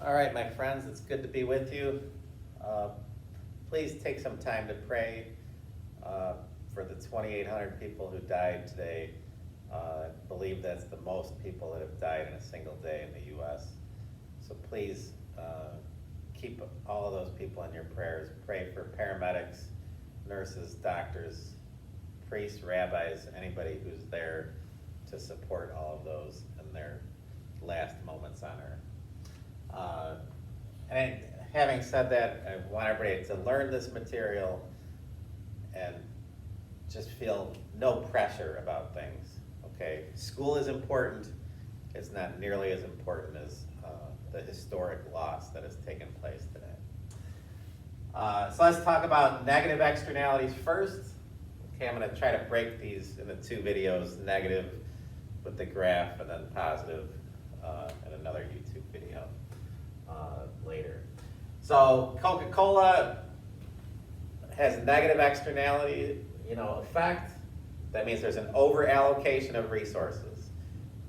All right, my friends, it's good to be with you. Uh, Please take some time to pray for the 2,800 people who died today. I believe that's the most people that have died in a single day in the U.S. So please keep all of those people in your prayers. Pray for paramedics, nurses, doctors, priests, rabbis, anybody who's there to support all of those in their last moments on earth. And having said that, I want everybody to learn this material and just feel no pressure about things, okay? School is important. It's not nearly as important as the historic loss that has taken place today. So let's talk about negative externalities first. Okay, I'm going to try to break these into two videos, negative with the graph and then positive in another YouTube video later. So Coca-Cola has negative externality, effect. That means there's an over allocation of resources.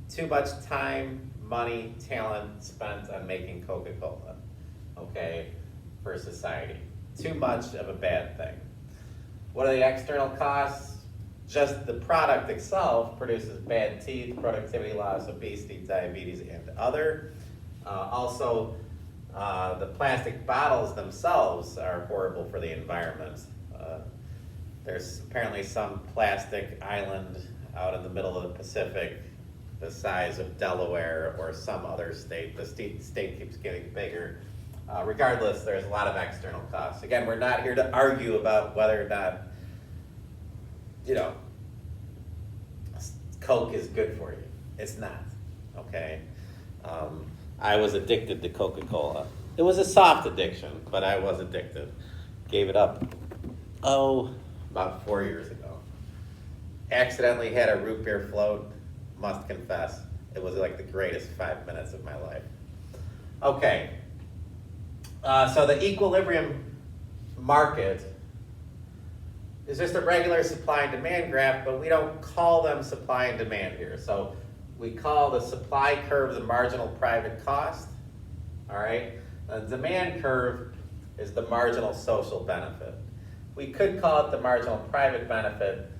Too much time, money, talent spent on making Coca-Cola, okay, for society. Too much of a bad thing. What are the external costs? Just the product itself produces bad teeth, productivity loss, obesity, diabetes, and other. Also, the plastic bottles themselves are horrible for the environment. There's apparently some plastic island out in the middle of the Pacific, the size of Delaware or some other state. The state keeps getting bigger. Regardless, there's a lot of external costs. Again, we're not here to argue about whether or not, Coke is good for you. It's not, okay? I was addicted to Coca-Cola. It was a soft addiction, but I was addicted. Gave it up, about 4 years ago. Accidentally had a root beer float, must confess. It was like the greatest 5 minutes of my life. Okay, so the equilibrium market is just a regular supply and demand graph, but we don't call them supply and demand here. So we call the supply curve the marginal private cost, all right? The demand curve is the marginal social benefit. We could call it the marginal private benefit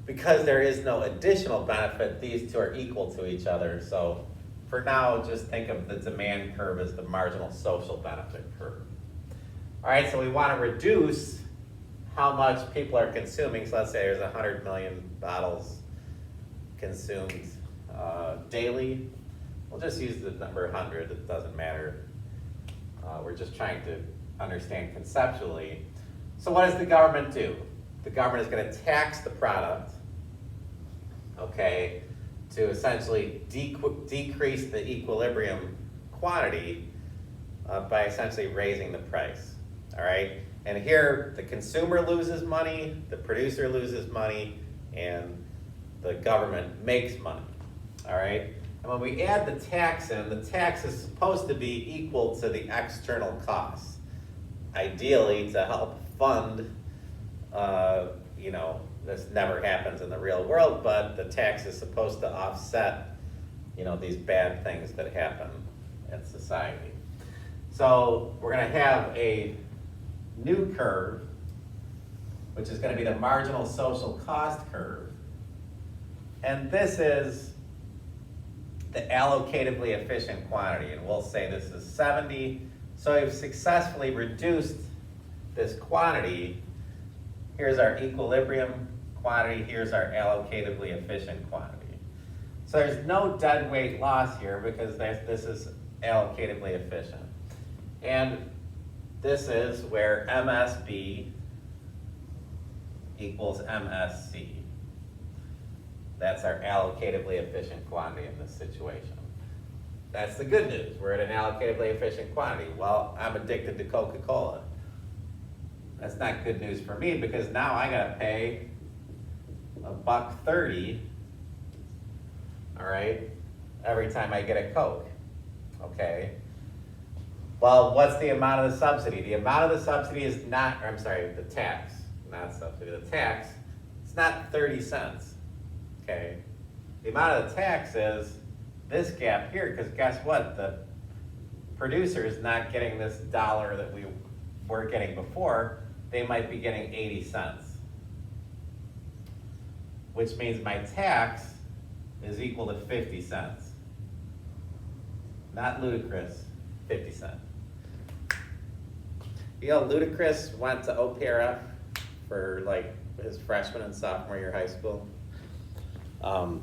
because there is no additional benefit. These two are equal to each other. So for now, just think of the demand curve as the marginal social benefit curve. All right, so we want to reduce how much people are consuming. So let's say there's 100 million bottles consumed daily. We'll just use the number 100, it doesn't matter. We're just trying to understand conceptually. So what does the government do? The government is going to tax the product, okay, to essentially decrease the equilibrium quantity by essentially raising the price, all right? And here, the consumer loses money, the producer loses money, and the government makes money, all right? And when we add the tax in, the tax is supposed to be equal to the external costs, ideally to help fund, this never happens in the real world, but the tax is supposed to offset, these bad things that happen in society. So we're going to have a new curve, which is going to be the marginal social cost curve. And this is the allocatively efficient quantity, and we'll say this is 70. So we've successfully reduced this quantity. Here's our equilibrium quantity, here's our allocatively efficient quantity. So there's no dead weight loss here because this is allocatively efficient. And this is where MSB equals MSC. That's our allocatively efficient quantity in this situation. That's the good news. We're at an allocatively efficient quantity. Well, I'm addicted to Coca-Cola. That's not good news for me because now I gotta pay $1.30, all right, every time I get a Coke, okay? Well, what's the amount of the subsidy? The amount of the subsidy is not, the tax, not subsidy, the tax, it's not 30 cents, okay? The amount of the tax is this gap here, because guess what? producers not getting this dollar that we were getting before, they might be getting 80 cents. Which means my tax is equal to 50 cents. Not ludicrous, 50 cents. You know, Ludacris went to OPRF for like his freshman and sophomore year of high school. So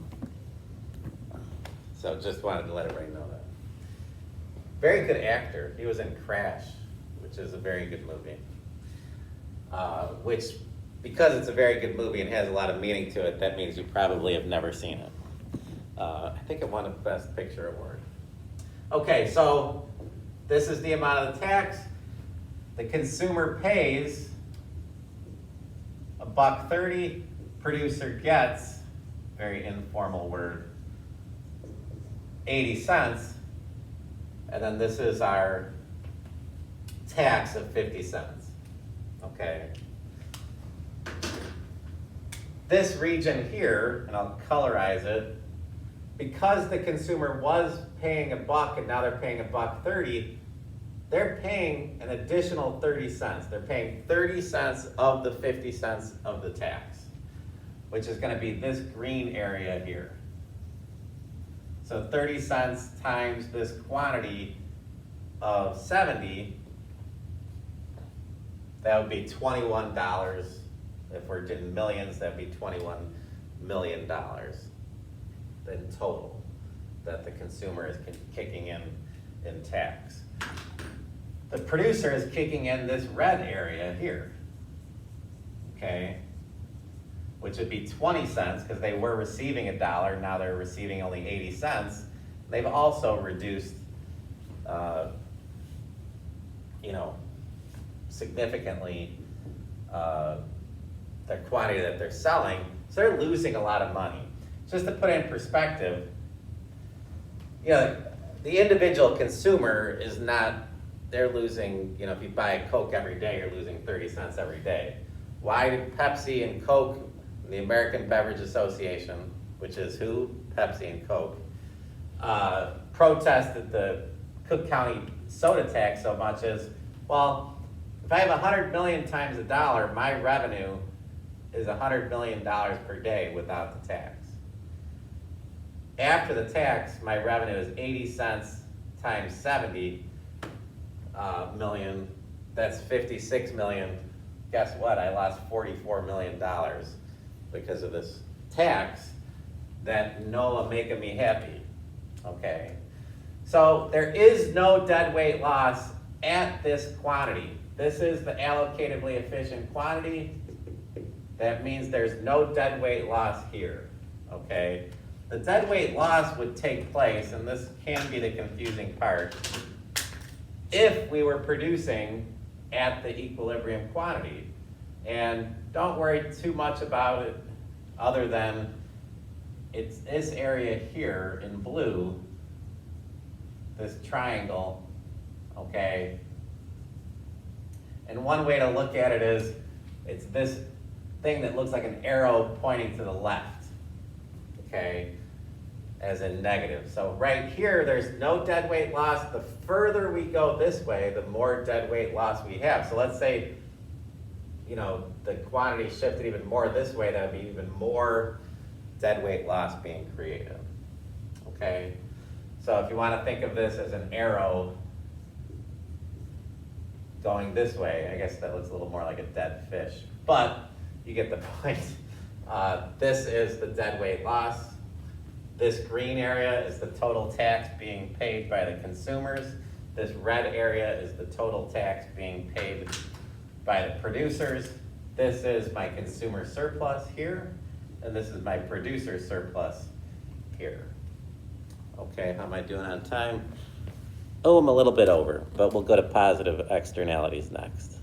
just wanted to let everybody know that. Very good actor. He was in Crash, which is a very good movie. Which, because it's a very good movie and has a lot of meaning to it, that means you probably have never seen it. I think it won a Best Picture award. Okay, so this is the amount of the tax. The consumer pays $1.30, producer gets, very informal word, 80 cents, and then this is our tax of 50 cents, okay? This region here, and I'll colorize it, because the consumer was paying $1 and now they're paying $1.30, they're paying an additional 30 cents. They're paying 30 cents of the 50 cents of the tax, which is gonna be this green area here. So 30 cents times this quantity of 70, that would be $21. If we're in millions, that'd be $21 million in total that the consumer is kicking in tax. The producer is kicking in this red area here, okay? Which would be 20 cents because they were receiving $1, now they're receiving only 80 cents. They've also reduced, significantly the quantity that they're selling, so they're losing a lot of money. Just to put it in perspective, the individual consumer is not, they're losing, if you buy a Coke every day, you're losing 30 cents every day. Why did Pepsi and Coke, the American Beverage Association, which is who? Pepsi and Coke, protested the Cook County soda tax so much as, well, if I have 100 million times $1, my revenue is $100 million per day without the tax. After the tax, my revenue is 80 cents times 70 million, that's 56 million. Guess what? I lost $44 million because of this tax that NOAA making me happy, okay? So there is no dead weight loss at this quantity. This is the allocatively efficient quantity. That means there's no dead weight loss here, okay? The dead weight loss would take place, and this can be the confusing part, if we were producing at the equilibrium quantity. And don't worry too much about it other than it's this area here in blue, this triangle, okay? And one way to look at it is, it's this thing that looks like an arrow pointing to the left, okay, as in negative. So right here, there's no dead weight loss. The further we go this way, the more dead weight loss we have. So let's say, the quantity shifted even more this way, that would be even more dead weight loss being created, okay? So if you want to think of this as an arrow going this way, I guess that looks a little more like a dead fish, but you get the point. This is the dead weight loss. This green area is the total tax being paid by the consumers. This red area is the total tax being paid by the producers. This is my consumer surplus here, and this is my producer surplus here. Okay, how am I doing on time? Oh, I'm a little bit over, but we'll go to positive externalities next.